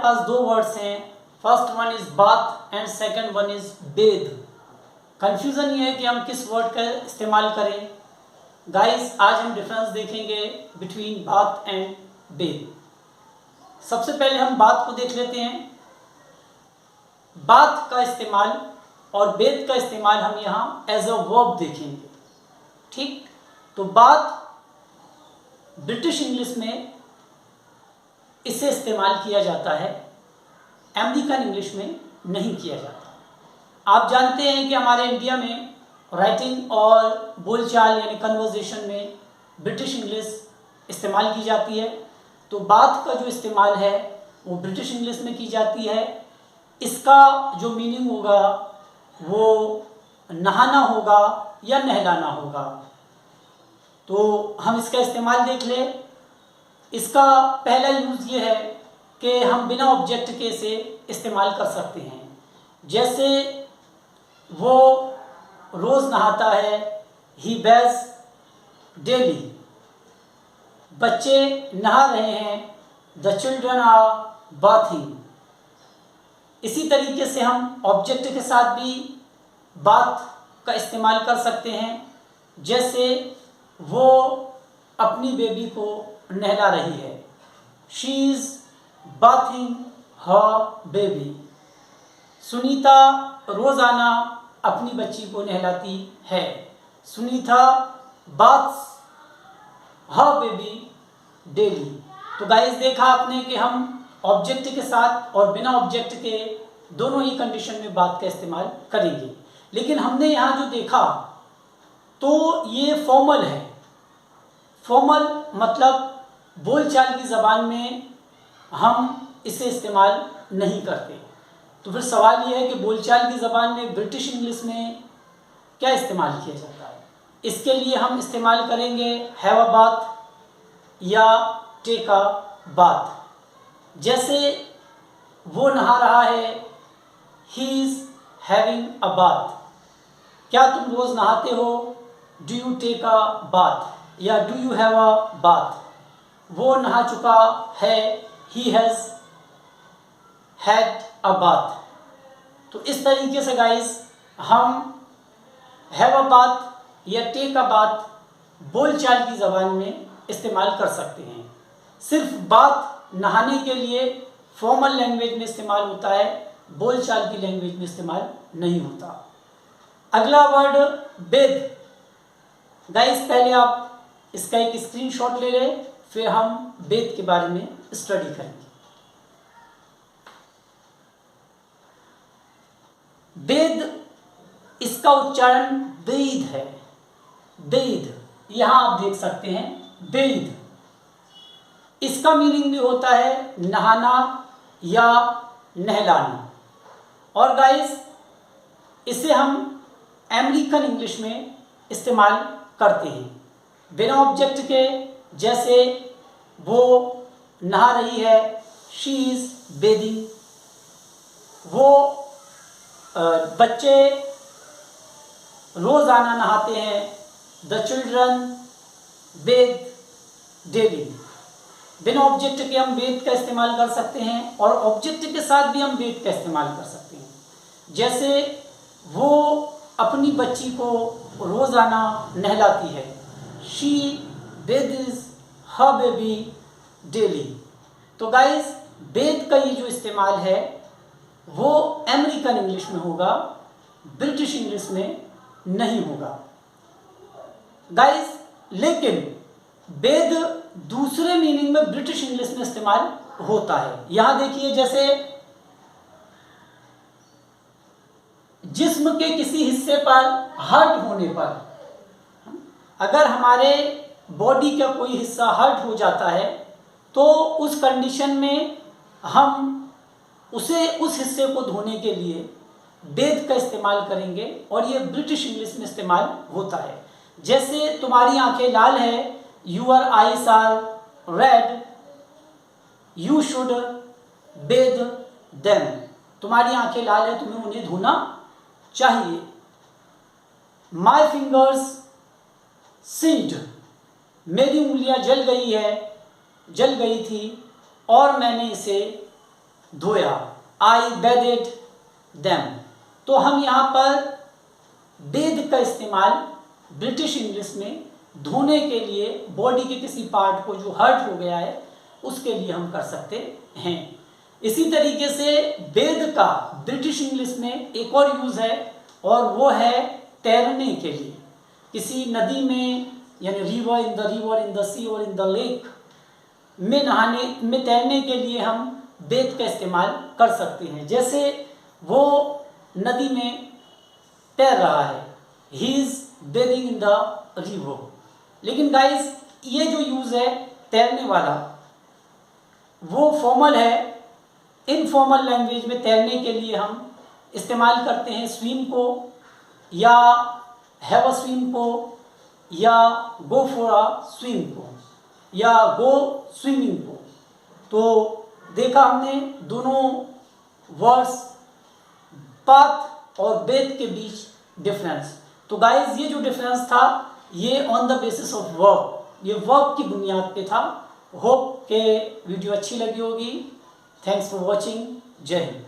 पास दो वर्ड्स हैं, first one is bath and second one is bathe. Confusion ये है कि हम किस वर्ड का इस्तेमाल करें। गाइस आज हम डिफरेंस देखेंगे बिटवीन बाथ एंड बेद। सबसे पहले हम बाथ को देख लेते हैं। बाथ का इस्तेमाल और बेद का इस्तेमाल हम यहाँ एज अ वर्ब देखेंगे। ठीक, तो बाथ ब्रिटिश इंग्लिश में इसे इस्तेमाल किया जाता है, अमेरिकन इंग्लिश में नहीं किया जाता। आप जानते हैं कि हमारे इंडिया में राइटिंग और बोलचाल यानी कन्वर्सेशन में ब्रिटिश इंग्लिश इस्तेमाल की जाती है, तो बात का जो इस्तेमाल है वो ब्रिटिश इंग्लिश में की जाती है। इसका जो मीनिंग होगा वो नहाना होगा या नहलाना होगा। तो हम इसका इस्तेमाल देख लें। इसका पहला यूज़ ये है कि हम बिना ऑब्जेक्ट के इसे इस्तेमाल कर सकते हैं। जैसे वो रोज़ नहाता है, ही बेथ्स डेली। बच्चे नहा रहे हैं, द चिल्ड्रन आर बाथिंग। इसी तरीके से हम ऑब्जेक्ट के साथ भी बाथ का इस्तेमाल कर सकते हैं। जैसे वो अपनी बेबी को नहला रही है, she is bathing her baby. Sunita रोज़ाना अपनी बच्ची को नहलाती है, सुनीता बाथ्स हर बेबी डेली। तो गाइस देखा आपने कि हम ऑब्जेक्ट के साथ और बिना ऑब्जेक्ट के दोनों ही कंडीशन में बात का इस्तेमाल करेंगे। लेकिन हमने यहाँ जो देखा तो ये फॉर्मल है। फॉर्मल मतलब बोलचाल की ज़बान में हम इसे इस्तेमाल नहीं करते। तो फिर सवाल ये है कि बोलचाल की ज़बान में ब्रिटिश इंग्लिश में क्या इस्तेमाल किया जाता है। इसके लिए हम इस्तेमाल करेंगे हैव अ बाथ या टेक अ बाथ। जैसे वो नहा रहा है, he is having a bath. क्या तुम रोज़ नहाते हो, do you take a bath या do you have a bath. वो नहा चुका है, he has had a bath. तो इस तरीके से गाइस हम हैव अ बाथ या टेक अ बाथ बोलचाल की ज़बान में इस्तेमाल कर सकते हैं। सिर्फ बात नहाने के लिए फॉर्मल लैंग्वेज में इस्तेमाल होता है, बोलचाल की लैंग्वेज में इस्तेमाल नहीं होता। अगला वर्ड बेद। गाइस पहले आप इसका एक स्क्रीनशॉट ले लें, फिर हम बेद के बारे में स्टडी करेंगे। बेद, इसका उच्चारण बेद है, बेद। यहां आप देख सकते हैं बेद। इसका मीनिंग भी होता है नहाना या नहलाना। और गाइस इसे हम अमेरिकन इंग्लिश में इस्तेमाल करते हैं बिना ऑब्जेक्ट के। जैसे वो नहा रही है, शी इज़ बेदिंग। वो बच्चे रोज़ाना नहाते हैं, द चिल्ड्रन बेद डेली। बिना ऑब्जेक्ट के हम बेद का इस्तेमाल कर सकते हैं और ऑब्जेक्ट के साथ भी हम बेद का इस्तेमाल कर सकते हैं। जैसे वो अपनी बच्ची को रोज़ाना नहलाती है, she bathes her baby daily. तो गाइस बेद का ये जो इस्तेमाल है वो अमेरिकन इंग्लिश में होगा, ब्रिटिश इंग्लिश में नहीं होगा गाइस। लेकिन बेद दूसरे मीनिंग में ब्रिटिश इंग्लिश में इस्तेमाल होता है। यहां देखिए, जैसे जिस्म के किसी हिस्से पर हर्ट होने पर, अगर हमारे बॉडी का कोई हिस्सा हर्ट हो जाता है तो उस कंडीशन में हम उसे उस हिस्से को धोने के लिए बेद का इस्तेमाल करेंगे और ये ब्रिटिश इंग्लिश में इस्तेमाल होता है। जैसे तुम्हारी आंखें लाल है, your eyes are red, you should bathe them. तुम्हारी आंखें लाल है, तुम्हें उन्हें धोना चाहिए। माई फिंगर्स सिंक्ड, मेरी उंगलियां जल गई थी और मैंने इसे धोया, आई बेडेड देम। तो हम यहाँ पर बेद का इस्तेमाल ब्रिटिश इंग्लिश में धोने के लिए, बॉडी के किसी पार्ट को जो हर्ट हो गया है उसके लिए हम कर सकते हैं। इसी तरीके से बेद का ब्रिटिश इंग्लिश में एक और यूज है और वो है तैरने के लिए। किसी नदी में यानी रिवर, इन द सी और इन द लेक में नहाने में, तैरने के लिए हम बेद का इस्तेमाल कर सकते हैं। जैसे वो नदी में तैर रहा है, he is bathing in the river. लेकिन गाइस ये जो यूज है तैरने वाला वो फॉर्मल है। इनफॉर्मल लैंग्वेज में तैरने के लिए हम इस्तेमाल करते हैं स्विम को, या हैव अ स्विम को, या गो फॉर अ स्विम को, या गो स्विमिंग को। तो देखा हमने दोनों वर्ड्स पाथ और बेद के बीच डिफरेंस। तो गाइस ये जो डिफरेंस था ये on the basis of verb, ये वर्ब की बुनियाद पे था। होप के वीडियो अच्छी लगी होगी। Thanks for watching. जय हिंद।